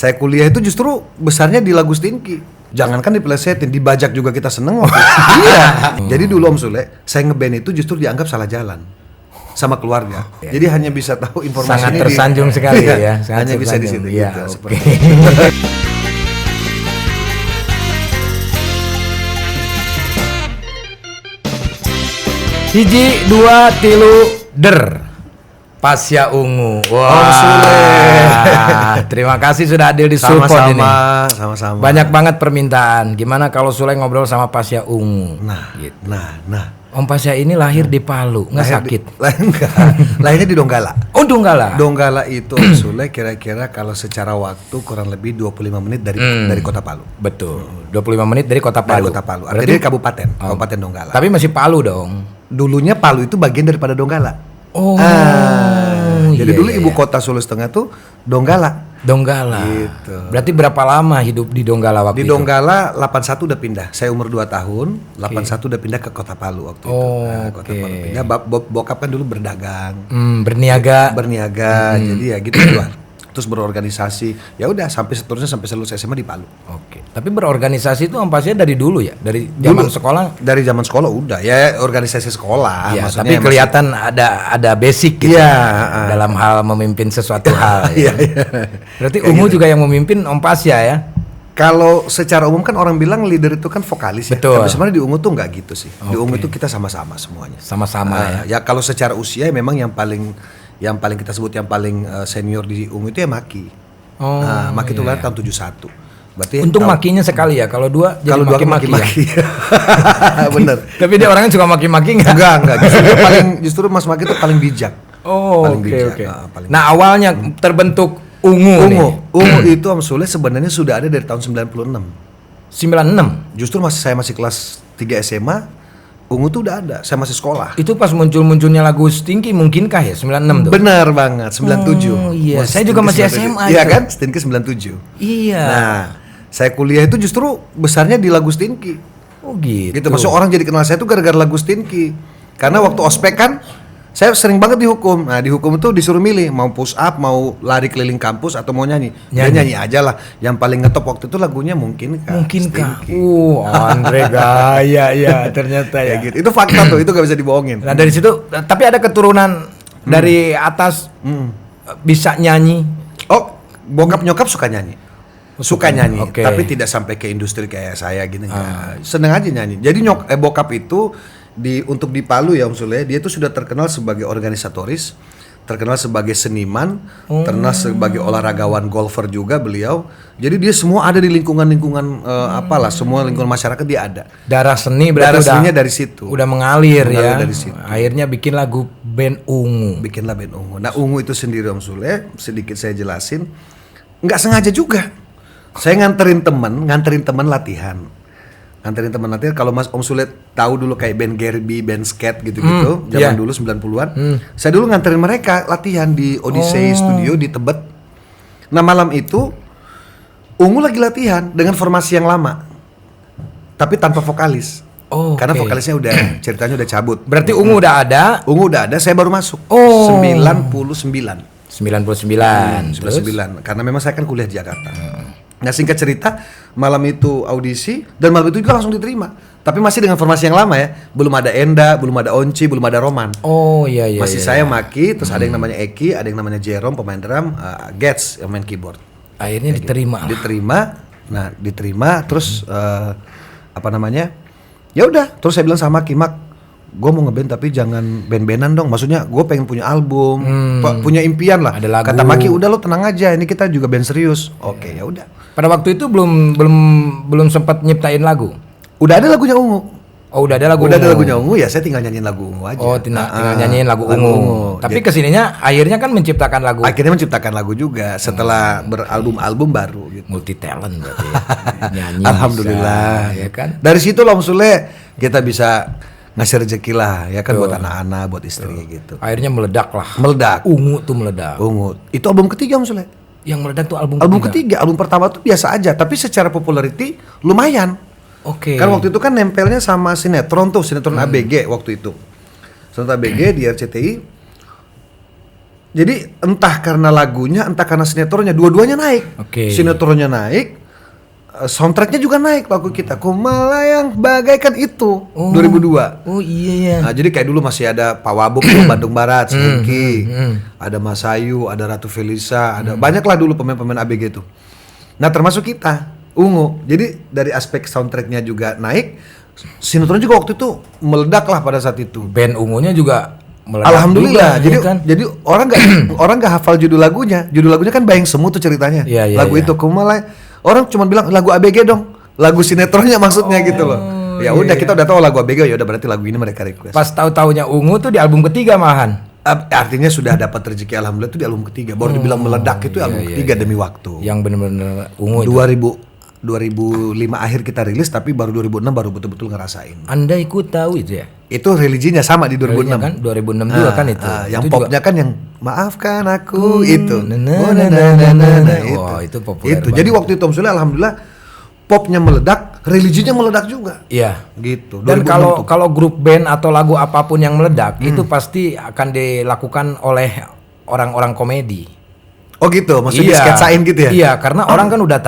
Saya kuliah itu justru besarnya di Lagu Stinky. Jangankan dipelesetin, dibajak juga kita seneng waktu itu. Iya. Jadi dulu Om Sule, saya ngeband itu justru dianggap salah jalan sama keluarga. Jadi hanya bisa tahu informasi sangat ini tersanjung sekali ya. Hanya bisa di situ ya, gitu. Okay. Hiji, dua, tilu, der. Pasya Ungu. Wah. Sule. Terima kasih sudah hadir di Sulpod ini. Sama-sama. Banyak banget permintaan. Gimana kalau Sule ngobrol sama Pasya Ungu? Nah. Om Pasya ini lahir di Palu, nggak sakit? Lahirnya di Donggala. Oh, Donggala. Donggala itu Om Sule kira-kira kalau secara waktu kurang lebih 25 menit dari kota Palu. Betul. 25 menit dari kota Palu. Dari kota Palu. Artinya dari Kabupaten Donggala. Tapi masih Palu dong. Dulunya Palu itu bagian daripada Donggala. Oh. Jadi dulu ibu kota Sulawesi Tengah tuh Donggala. Gitu. Berarti berapa lama hidup di Donggala waktu itu? Di Donggala 81 udah pindah. Saya umur 2 tahun, 81 udah pindah ke Kota Palu waktu itu. Kota Palu pindah. Bokap kan dulu berdagang. Berniaga. Jadi ya gitu keluar. Terus berorganisasi. Ya udah sampai seterusnya sampai lulus SMA di Palu. Oke. Tapi berorganisasi itu Om Pasya dari dulu ya? Dari zaman sekolah? Dari zaman sekolah udah ya organisasi sekolah. Ya, tapi kelihatan ada basic gitu. Dalam hal memimpin sesuatu hal. Ya. Berarti Ungu juga yang memimpin Om Pasya ya? Kalau secara umum kan orang bilang leader itu kan vokalis ya. Betul. Tapi sebenarnya di Ungu tuh nggak gitu sih. Di Ungu itu kita sama-sama semuanya. Sama-sama ya. Ya kalau secara usia memang yang paling kita sebut yang paling senior di Ungu itu ya Maki. Maki itu lahir tahun 71. Berarti untung makinya sekali ya. Kalau dua jadi maki-maki ya. Bener. Tapi dia orangnya suka maki-maki nggak? Enggak. Justru Mas Maki itu paling bijak. Oke. Nah awalnya terbentuk Ungu itu Om Sule sebenarnya sudah ada dari tahun 96. 96? Justru saya masih kelas 3 SMA, Ungu tuh udah ada, saya masih sekolah. Itu pas muncul-munculnya lagu Stinky mungkinkah ya 96 tuh? Benar banget, 97. Iya, saya juga masih SMA. Iya kan, Stinky 97. Iya. Nah, saya kuliah itu justru besarnya di Lagu Stinky. Oh gitu. Maksud orang jadi kenal saya tuh gara-gara Lagu Stinky. Karena waktu ospek kan saya sering banget dihukum. Nah, dihukum itu disuruh milih mau push up, mau lari keliling kampus atau mau nyanyi. Ya nyanyi aja lah. Yang paling ngetop waktu itu lagunya Mungkinkah. Andre gaya ya ternyata ya. Gitu. Itu fakta tuh, itu gak bisa dibohongin. Nah, dari situ tapi ada keturunan dari atas bisa nyanyi. Oh, bokap nyokap suka nyanyi. Suka nyanyi, tapi tidak sampai ke industri kayak saya gitu. Seneng aja nyanyi. Jadi bokap itu untuk di Palu ya Om Sule, dia tuh sudah terkenal sebagai organisatoris, terkenal sebagai seniman, terkenal sebagai olahragawan golfer juga beliau. Jadi dia semua ada di lingkungan semua lingkungan masyarakat dia ada. Darah seni berarti seninya dari situ. Udah mengalir ya. Dari situ. Akhirnya bikin lagu band Ungu. Bikinlah band Ungu. Nah, Ungu itu sendiri Om Sule, sedikit saya jelasin, nggak sengaja juga. Saya nganterin teman latihan. Kalau Mas Om Sule tahu dulu kayak band Gerby, band Skate gitu-gitu, zaman dulu 90-an. Saya dulu nganterin mereka latihan di Odyssey Studio di Tebet. Nah, malam itu Ungu lagi latihan dengan formasi yang lama. Tapi tanpa vokalis. Karena vokalisnya ceritanya udah cabut. Berarti Ungu udah ada? Ungu udah ada, saya baru masuk. 99. Karena memang saya kan kuliah di Jakarta. Nah, singkat cerita, malam itu audisi dan malam itu juga langsung diterima. Tapi masih dengan formasi yang lama ya. Belum ada Enda, belum ada Onci, belum ada Roman. Iya. Masih saya Maki, terus ada yang namanya Eki, ada yang namanya Jerome pemain drum, Gets yang main keyboard. Akhirnya diterima. Diterima terus ya udah, terus saya bilang sama Maki, Mak, gue mau ngeband tapi jangan band-bandan dong. Maksudnya gue pengen punya album, punya impian lah. Ada lagu. Kata Maki, udah lo tenang aja, ini kita juga band serius. Oke, ya udah. Pada waktu itu belum sempat nyiptain lagu. Udah ada lagunya Ungu. Udah ada lagu. Udah ada lagunya Ungu, ya saya tinggal nyanyiin lagu Ungu aja. Tinggal nyanyiin lagu Ungu. Tapi kesininya akhirnya kan menciptakan lagu. Akhirnya menciptakan lagu juga setelah beralbum-album baru gitu. Multi talent berarti. Nyanyi. Alhamdulillah ya kan. Dari situ Om Sule kita bisa ngasih rezeki lah ya kan buat anak-anak, buat istri gitu. Akhirnya meledak lah. Ungu tuh meledak. Ungu. Itu album ketiga Om Sule. Yang meledak tuh album ketiga. Album pertama tuh biasa aja, tapi secara popularity lumayan. Kan waktu itu kan nempelnya sama sinetron ABG waktu itu. Sinetron ABG di RCTI. Jadi entah karena lagunya, entah karena sinetronnya, dua-duanya naik. Oke. Sinetronnya naik, soundtracknya juga naik lagu kita. Ku melayang bagaikan itu 2002. Oh iya ya. Nah, jadi kayak dulu masih ada Pak Wabuk di Bandung Barat, Hengki, ada Mas Ayu, ada Ratu Felisa, ada banyak lah dulu pemain-pemain ABG itu. Nah termasuk kita, Ungu. Jadi dari aspek soundtracknya juga naik, sinetron juga waktu itu meledak lah pada saat itu. Band Ungunya juga meledak. Alhamdulillah. juga, Jadi ya kan? jadi orang nggak hafal judul lagunya. Judul lagunya kan Bayang Semu tuh ceritanya. Iya, iya, lagu iya. itu Kumalai. Orang cuma bilang lagu ABG dong. Lagu sinetronnya maksudnya gitu loh. Ya udah kita udah tahu lagu ABG, ya udah berarti lagu ini mereka request. Pas tahu-taunya Ungu tuh di album ketiga malahan. Artinya sudah dapat rezeki alhamdulillah itu di album ketiga. Baru dibilang meledak itu album ketiga demi waktu. Yang bener-bener Ungu itu. 2005 akhir kita rilis, tapi baru 2006 baru betul-betul ngerasain. Andai ku tahu itu ya. Itu religinya sama di 2006 Kan 2006 juga kan itu. yang Itu popnya kan yang maafkan aku itu. Wah, itu populer Itu. banget. Jadi waktu itu Om Sule alhamdulillah popnya meledak, religinya meledak juga. Iya. Gitu. Dan 2006 tuh. kalau grup band atau lagu apapun yang meledak itu pasti akan dilakukan oleh orang-orang komedi. Oh gitu, maksudnya sketsain gitu ya? Iya, karena orang kan udah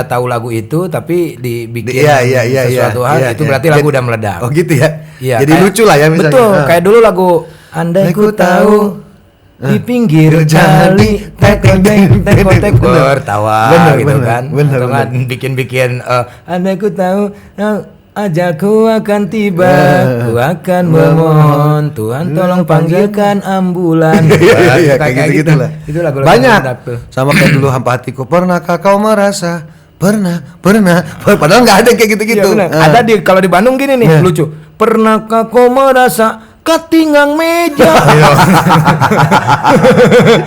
tahu lagu itu, tapi dibikin Iya, sesuatu hal itu berarti lagu udah meledak. Oh gitu ya? Iya, Jadi lucu lah ya misalnya. Betul, kayak dulu lagu Andai ku tahu di pinggir kali tek bertawa gitu kan. Bener, Atau kan bikin Andai ku tahu ajalku akan tiba, ku akan memohon Tuhan tolong panggilkan ambulan. Iya, kayak gitu lah. Itu lagu banyak. tuh. Sama kayak dulu Hampa Hatiku, pernahkah kau merasa? Pernah. Padahal nggak ada kayak gitu-gitu. Iya, benar. Ada kalau di Bandung gini nih, lucu. Pernahkah kau merasa katingang meja?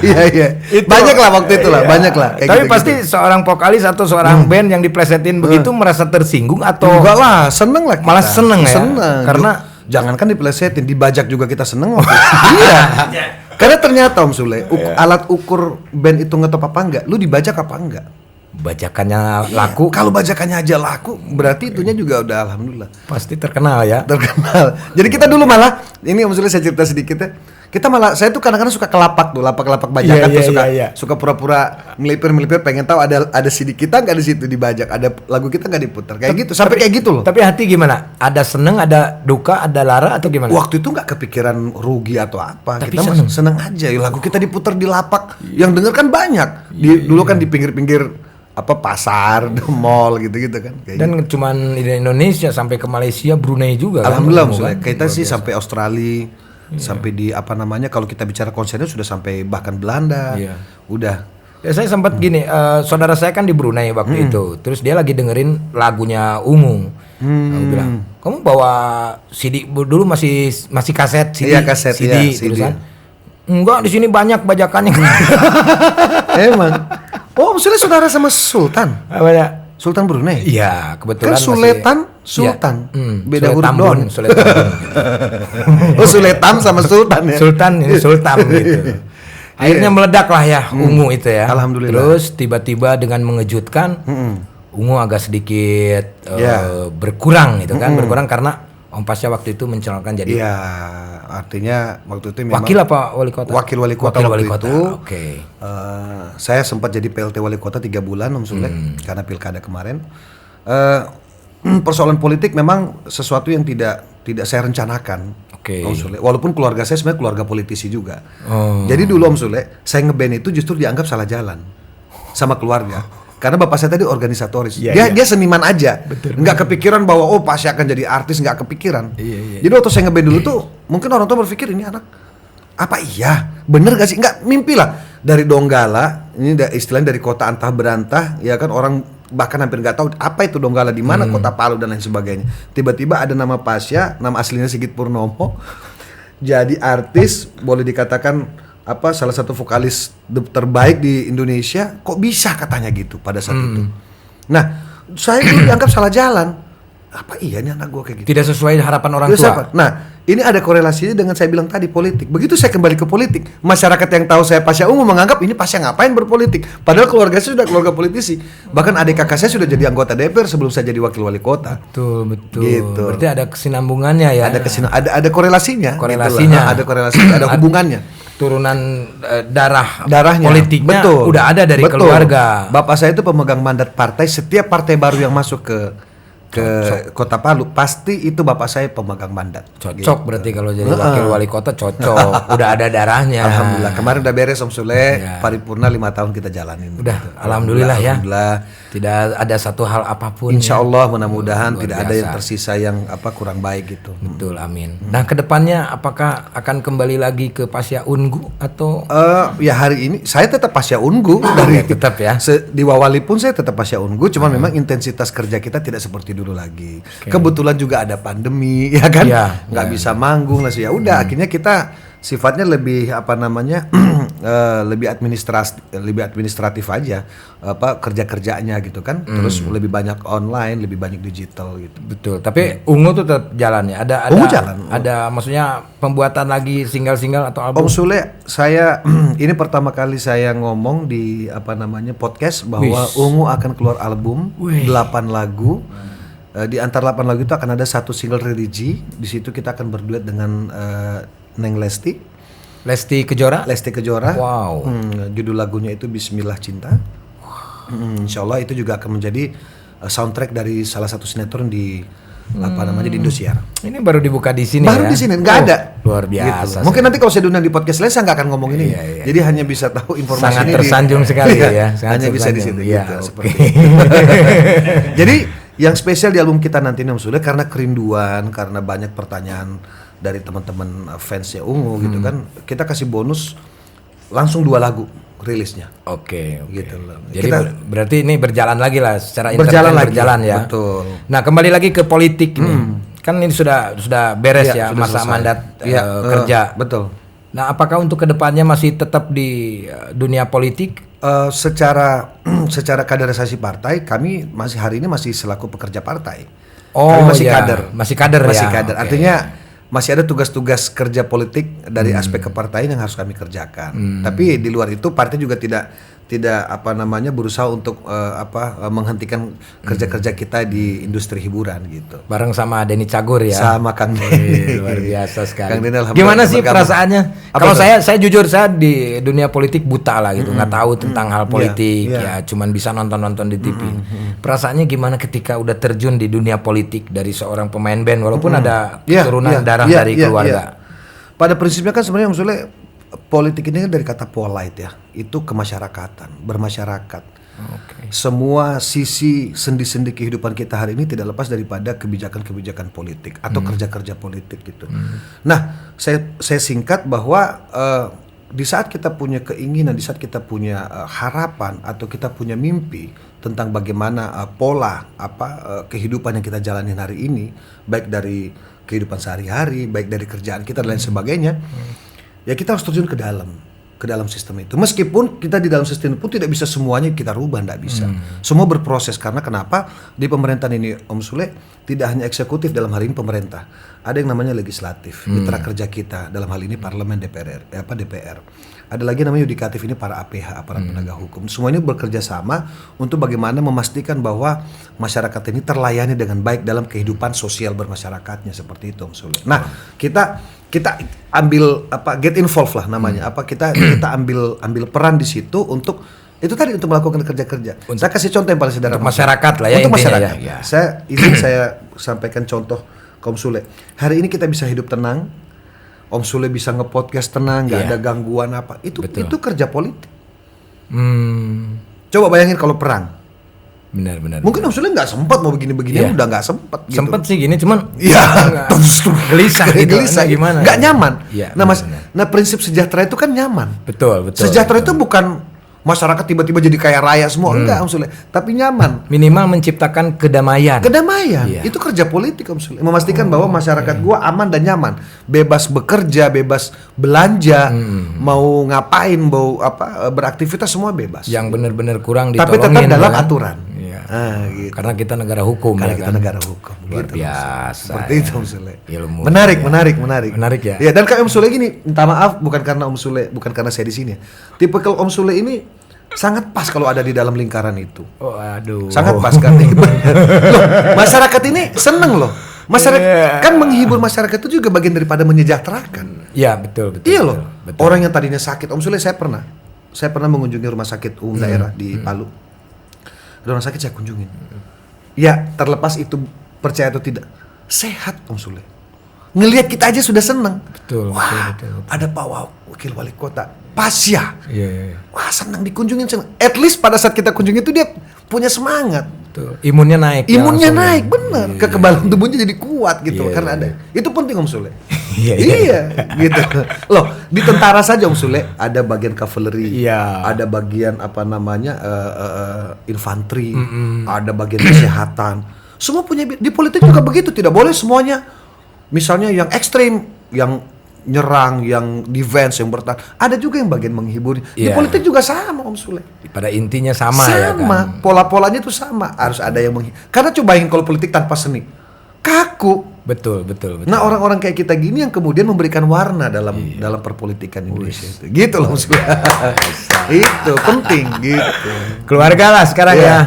Iya. Banyak lah waktu itu lah, banyak lah. Kayak Tapi gitu-gitu. pasti seorang vokalis atau seorang band yang diplesetin begitu merasa tersinggung atau enggak lah, seneng lah kita. Malah seneng ya? Seneng. Karena jangankan dipelesetin, dibajak juga kita seneng waktu itu. Iya. Karena ternyata Om Sule, alat ukur band itu ngetop apa enggak, lu dibajak apa enggak? bajakannya laku, Kalau bajakannya aja laku, berarti itunya juga udah alhamdulillah pasti terkenal ya. terkenal. Jadi kita dulu malah, ini Om Sule saya cerita sedikit ya. Kita malah, saya tuh kadang-kadang suka kelapak tuh, lapak-lapak bajakan tuh suka pura-pura melipir pengen tahu ada CD kita nggak di situ dibajak, ada lagu kita nggak diputar kayak gitu, sampai kayak gitu loh. Tapi hati gimana? Ada seneng, ada duka, ada lara atau gimana? Waktu itu nggak kepikiran rugi atau apa, Tapi kita seneng. seneng aja. Lagu kita diputar di lapak, yang denger kan banyak. Dulu kan di pinggir-pinggir apa pasar, di mall gitu-gitu kan. Kayak Dan cuman di Indonesia sampai ke Malaysia, Brunei juga. alhamdulillah kan? Maksudnya, kita sih sampai Australia, sampai di apa namanya, kalau kita bicara konsernya sudah sampai bahkan Belanda. Iya. Udah. Ya, saya sempat gini, saudara saya kan di Brunei waktu itu, terus dia lagi dengerin lagunya Ungu. Aku bilang, kamu bawa CD dulu masih kaset CD, Iya, kaset, CD, iya, CD. terus kan? Enggak, di sini banyak bajakannya. Emang. Oh, maksudnya saudara sama Sultan? Banyak. Sultan Brunei? Iya, kebetulan Kan Suletan, Sultan. Beda huruf doang. Suletan. Oh, Suletan sama Sultan ya? Sultan ini Sultan gitu. Akhirnya meledak lah ya Ungu itu ya. Alhamdulillah. Terus tiba-tiba dengan mengejutkan Ungu agak sedikit berkurang gitu kan. Berkurang karena Om Pasya waktu itu mencalonkan jadi Iya, artinya waktu itu memang wakil apa wali kota? Wakil wali kota Wakil waktu wali kota. itu. Oke. Saya sempat jadi PLT wali kota 3 bulan Om Sule karena pilkada kemarin. Persoalan politik memang sesuatu yang tidak saya rencanakan. Oke. Om Sule. Walaupun keluarga saya sebenarnya keluarga politisi juga. Oh. Jadi dulu Om Sule, saya ngeband itu justru dianggap salah jalan sama keluarga. Karena bapak saya tadi organisatoris, dia seniman aja, nggak kepikiran bahwa oh pasti akan jadi artis, nggak kepikiran. Jadi waktu saya ngeband dulu tuh, mungkin orang tua berpikir ini anak apa iya, bener gak sih? Nggak, mimpi lah dari Donggala, ini istilahnya dari kota antah berantah, ya kan orang bahkan hampir nggak tahu apa itu Donggala di mana, kota Palu dan lain sebagainya. Tiba-tiba ada nama Pasya, nama aslinya Sigit Purnomo, jadi artis, boleh dikatakan apa salah satu vokalis terbaik di Indonesia, kok bisa katanya gitu pada saat itu. Nah, saya dulu dianggap salah jalan. Apa iya ini anak gua kayak gitu? Tidak sesuai harapan orang Tidak tua. siapa? Nah, ini ada korelasinya dengan saya bilang tadi politik. Begitu saya kembali ke politik, masyarakat yang tahu saya Pasya Ungu menganggap ini Pasya ngapain berpolitik. Padahal keluarga saya sudah keluarga politisi. Bahkan adik kakak saya sudah jadi anggota DPR sebelum saya jadi wakil wali kota. Betul. Gitu. Berarti ada kesinambungannya ya. Ada korelasinya. Korelasinya. Ada korelasinya, ada hubungannya. turunan darahnya politiknya politiknya udah ada dari keluarga. Bapak saya itu pemegang mandat partai. Setiap partai baru yang masuk ke Kota Palu pasti itu bapak saya pemegang mandat. Cocok berarti kalau jadi wakil wali kota cocok. Udah ada darahnya. Alhamdulillah. Kemarin udah beres Om Sule. Ya. Paripurna 5 tahun kita jalanin. Udah, alhamdulillah ya. Alhamdulillah. Tidak ada satu hal apapun. Insya Allah mudah-mudahan Luar tidak biasa. ada yang tersisa yang kurang baik gitu. Betul, amin. Nah, kedepannya apakah akan kembali lagi ke Pasya Ungu atau Ya hari ini saya tetap Pasya Ungu dari tetap ya. Di Wawali pun saya tetap Pasya Ungu, cuman memang intensitas kerja kita tidak seperti dulu lagi. Kebetulan juga ada pandemi, ya kan, nggak bisa manggung lah sih. Ya udah, akhirnya kita sifatnya lebih lebih administratif aja kerja-kerjanya gitu kan. Terus lebih banyak online, lebih banyak digital gitu. Betul. Tapi Ungu tuh tetap jalan ya. Ungu jalan. Ada maksudnya pembuatan lagi single-single atau album. Om Sule, saya ini pertama kali saya ngomong di podcast bahwa Ungu akan keluar album 8 lagu. Di antara 8 lagu itu akan ada satu single religi. Di situ kita akan berduet dengan Neng Lesti Kejora. Wow. Judul lagunya itu Bismillah Cinta. Insya Allah itu juga akan menjadi soundtrack dari salah satu sinetron di di Indosiar. Ini baru dibuka di sini baru ya. Di sini nggak ada. Luar biasa. Gitu. Mungkin nanti kalau saya diundang di podcast lain saya nggak akan ngomong ini. Iya. Jadi hanya bisa tahu informasi sangat ini. Tersanjung sekali ya. Hanya bisa di situ ya, gitu. okay. Seperti itu. Jadi yang spesial di album kita nanti Om Sule karena kerinduan, karena banyak pertanyaan dari teman-teman fansnya Ungu gitu kan, kita kasih bonus langsung 2 lagu rilisnya. Oke. Gitu loh. Jadi berarti ini berjalan lagi lah secara berjalan ya. Betul. Nah, kembali lagi ke politik nih. Kan ini sudah beres ya sudah masa selesai. mandat kerja. Betul. Nah, apakah untuk kedepannya masih tetap di dunia politik? Secara kaderisasi partai, kami hari ini masih selaku pekerja partai. Oh, kami masih ya. kader. Masih kader. Okay. Artinya masih ada tugas-tugas kerja politik dari aspek kepartaian yang harus kami kerjakan. Tapi di luar itu partai juga tidak berusaha untuk menghentikan kerja-kerja kita di industri hiburan gitu. Bareng sama Denny Cagur ya. Sama Kang Denny. Luar biasa sekali. Kang Denny gimana sih perasaannya? Kalau saya jujur saya di dunia politik buta lah gitu, nggak tahu tentang hal politik ya, cuman bisa nonton di TV. Perasaannya gimana ketika udah terjun di dunia politik dari seorang pemain band walaupun ada keturunan darah dari keluarga? Pada prinsipnya kan sebenarnya Om Sule, politik ini kan dari kata polite ya, itu kemasyarakatan, bermasyarakat. Semua sisi sendi-sendi kehidupan kita hari ini tidak lepas daripada kebijakan-kebijakan politik atau kerja-kerja politik gitu. Nah, saya singkat bahwa di saat kita punya keinginan, di saat kita punya harapan atau kita punya mimpi tentang bagaimana pola kehidupan yang kita jalanin hari ini, baik dari kehidupan sehari-hari, baik dari kerjaan kita dan lain sebagainya. Ya kita harus terjun ke dalam sistem itu. Meskipun kita di dalam sistem pun tidak bisa semuanya kita rubah, tidak bisa. Semua berproses karena kenapa? Di pemerintahan ini Om Sule tidak hanya eksekutif dalam hal ini pemerintah. Ada yang namanya legislatif, mitra kerja kita dalam hal ini parlemen DPR. Ada lagi namanya yudikatif, ini para APH, aparat penegak hukum. Semua ini bekerja sama untuk bagaimana memastikan bahwa masyarakat ini terlayani dengan baik dalam kehidupan sosial bermasyarakatnya, seperti itu Om Sule. Nah, kita ambil get involved lah namanya. Kita ambil peran di situ untuk itu tadi, untuk melakukan kerja-kerja. Saya kasih contoh yang paling sederhana. Untuk masyarakat lah ya, untuk intinya masyarakat. ya. Saya sampaikan contoh ke Om Sule. Hari ini kita bisa hidup tenang. Om Sule bisa nge-podcast tenang, nggak ada gangguan apa. Itu kerja politik. Coba bayangin kalau perang. Benar. Mungkin Om Sule nggak sempat mau begini-begini, udah nggak sempat. Gitu. Sempet sih gini, cuman gelisah gitu. Gimana? Nggak nyaman. Ya, nah prinsip sejahtera itu kan nyaman. Betul. Sejahtera itu bukan masyarakat tiba-tiba jadi kaya raya semua, enggak Om Sule, tapi nyaman. Minimal menciptakan kedamaian. Itu kerja politik Om Sule, memastikan bahwa masyarakat gua aman dan nyaman, bebas bekerja, bebas belanja, mau ngapain, mau beraktivitas semua bebas. Yang benar-benar kurang ditolongin. Tapi tetap dalam aturan. Gitu. Karena kita negara hukum. Negara hukum. Luar gitu, biasa. Seperti itu Om Sule. Ilmu. Menarik. Menarik ya. Ya, dan kayak Om Sule gini, minta maaf bukan karena Om Sule, bukan karena saya di sini. Tipikal Om Sule ini sangat pas kalau ada di dalam lingkaran itu. Oh, aduh. Sangat pas kan. Loh, masyarakat ini seneng loh Masyarakat kan menghibur masyarakat itu juga bagian daripada menyejahterakan. Iya, betul. Iya loh. Betul. Orang yang tadinya sakit, Om Sule saya pernah mengunjungi rumah sakit umum daerah di Palu. Rumah sakit saya kunjungin. Ya, terlepas itu percaya atau tidak, sehat Om Sule. Ngelihat kita aja sudah senang. Betul. Wah, betul. ada Pak Wakil Wali Kota, Pasya. Iya. Wah, senang dikunjungin, senang. At least pada saat kita kunjungi itu dia punya semangat. Betul. Imunnya naik. Imunnya langsung. naik, bener. Iya. Kekebalan tubuhnya jadi kuat gitu. Iya, Karena ada. Itu penting Om Sule. Iya. Gitu. Loh, di tentara saja Om Sule ada bagian kavaleri, Iya. ada bagian infanteri, ada bagian kesehatan. Semua punya. Di politik juga begitu. Tidak boleh semuanya. Misalnya yang ekstrim, yang nyerang, yang defense, yang bertahan. Ada juga yang bagian menghibur. Di Iya. politik juga sama Om Sule. Pada intinya sama ya kan. Pola-polanya itu sama. Harus ada yang menghibur. Karena cobain kalau politik tanpa seni, kaku. Betul. Nah orang-orang kayak kita gini yang kemudian memberikan warna dalam perpolitikan Indonesia itu. Gitu loh Om Sule. Itu penting gitu. Keluarga lah sekarang ya.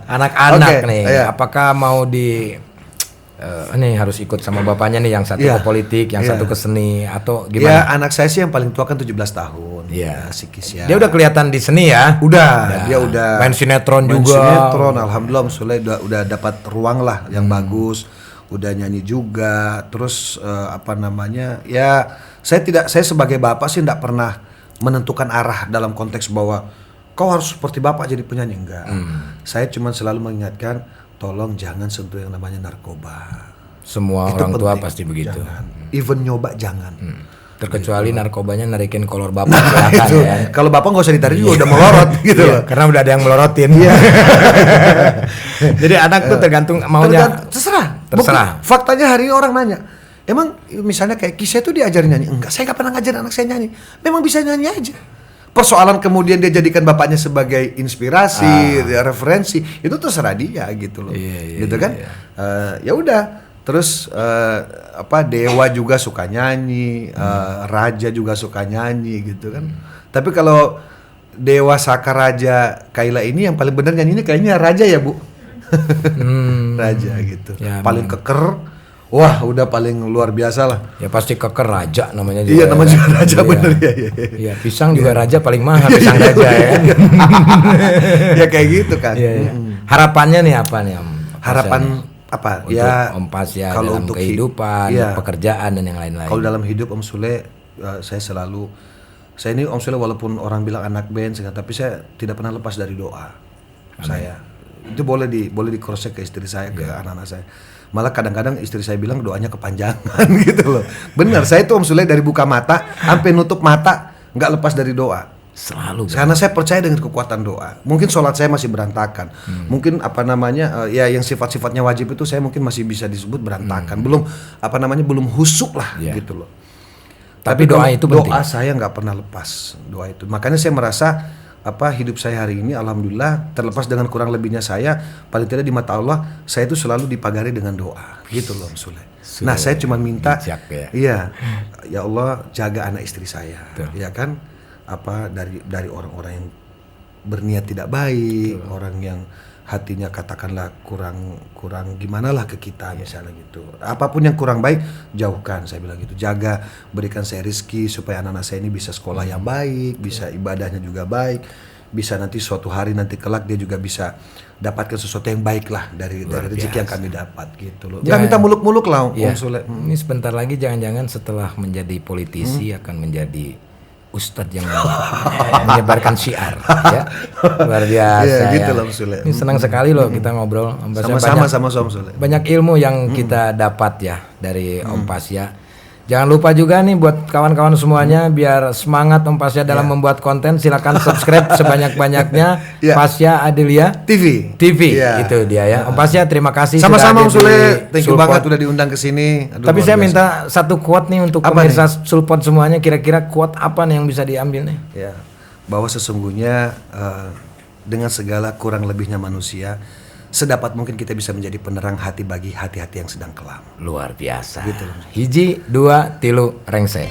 Anak-anak Oke, nih, iya. apakah mau nih harus ikut sama bapaknya nih, yang satu Iya. ke politik, yang Iya. satu ke seni, atau Ya gimana? anak saya sih yang paling tua kan 17 tahun. Iya. Sikis ya. Dia udah kelihatan di seni ya? Dia udah Main sinetron main juga. sinetron, alhamdulillah Om Sule udah dapat ruang lah yang bagus. Udah nyanyi juga. Terus ya saya sebagai bapak sih enggak pernah menentukan arah dalam konteks bahwa kau harus seperti bapak jadi penyanyi, enggak. Saya cuma selalu mengingatkan, tolong jangan sentuh yang namanya narkoba. Semua Itu orang tua penting. pasti begitu. Jangan. Even nyoba jangan. Terkecuali narkobanya narikin kolor bapak silakan Itu. ya. Kalau bapak nggak usah ditarik juga udah melorot gitu Iya, loh. karena udah ada yang melorotin. Jadi anak tuh tergantung maunya. Terserah. Terserah. Faktanya hari ini orang nanya, emang misalnya kayak Kisah itu diajarin nyanyi? Enggak, saya nggak pernah ngajarin anak saya nyanyi. Memang bisa nyanyi aja. Persoalan kemudian dia jadikan bapaknya sebagai inspirasi, referensi, itu terserah dia gitu loh. Gitu kan? Ya udah. Terus Dewa juga suka nyanyi, Raja juga suka nyanyi gitu kan. Tapi kalau Dewa Saka Raja Kaila ini yang paling benar nyanyi ini kayaknya Raja ya Bu. Raja gitu. Ya, paling keker. Wah, udah paling luar biasa lah. Ya pasti keker raja namanya juga. Iya, namanya ya juga kan? Raja Iya. bener ya. Iya, pisang juga raja paling mahal, pisang raja ya kan. Ya kayak gitu kan. Iya. Harapannya nih apa nih Om? Harapan apa? Untuk Ya Om Pasya kalau dalam untuk kehidupan, iya. pekerjaan dan yang lain-lain. Kalau dalam hidup Om Sule, saya ini Om Sule walaupun orang bilang anak band, tapi saya tidak pernah lepas dari doa. Saya itu boleh di cross check ke istri saya, ke anak-anak saya. Malah kadang-kadang istri saya bilang doanya kepanjangan gitu loh. Benar, saya tuh Om Sule dari buka mata sampai nutup mata nggak lepas dari doa. Selalu. Karena saya percaya dengan kekuatan doa. Mungkin sholat saya masih berantakan. Mungkin ya yang sifat-sifatnya wajib itu saya mungkin masih bisa disebut berantakan. Belum husuk lah gitu loh. Tapi doa itu penting. Doa saya nggak pernah lepas doa itu. Makanya saya merasa hidup saya hari ini alhamdulillah, terlepas dengan kurang lebihnya saya, paling tidak di mata Allah saya itu selalu dipagari dengan doa. Gitu loh Om Sule. Nah, saya cuma minta bijak ya. Iya. Ya Allah, jaga anak istri saya. Betul. Ya kan? Dari orang-orang yang berniat tidak baik, orang yang hatinya katakanlah kurang gimana lah ke kita misalnya gitu. Apapun yang kurang baik jauhkan, saya bilang gitu. Jaga, berikan saya rezeki supaya anak-anak saya ini bisa sekolah yang baik, bisa ibadahnya juga baik, bisa nanti suatu hari nanti kelak dia juga bisa dapatkan sesuatu yang baik lah dari rezeki yang kami dapat gitu loh. Jangan minta muluk-muluk lah Om Sule. Ini sebentar lagi jangan-jangan setelah menjadi politisi akan menjadi ustadz yang menyebarkan syiar ya. Luar biasa Iya, gitu ya. loh Om Sule. Ini senang sekali loh kita ngobrol. Om Pasya. Sama-sama Om Sule. Banyak ilmu yang kita dapat ya dari Om Pasya. Jangan lupa juga nih buat kawan-kawan semuanya, biar semangat Om Pasya dalam membuat konten, silakan subscribe sebanyak-banyaknya Pasya Adelia TV. Iya. Itu dia ya. Om Pasya terima kasih. Sama-sama Om sudah Sule. ada di Thank you Sulpot. banget udah diundang ke sini. Aduh, Tapi luar saya biasa. minta satu quote nih untuk Apa pemirsa Sulpot semuanya, kira-kira quote apa nih yang bisa diambil nih? Ya, bahwa sesungguhnya dengan segala kurang lebihnya manusia, sedapat mungkin kita bisa menjadi penerang hati bagi hati-hati yang sedang kelam. Luar biasa. Gitu. Hiji, dua, tilu, rengse.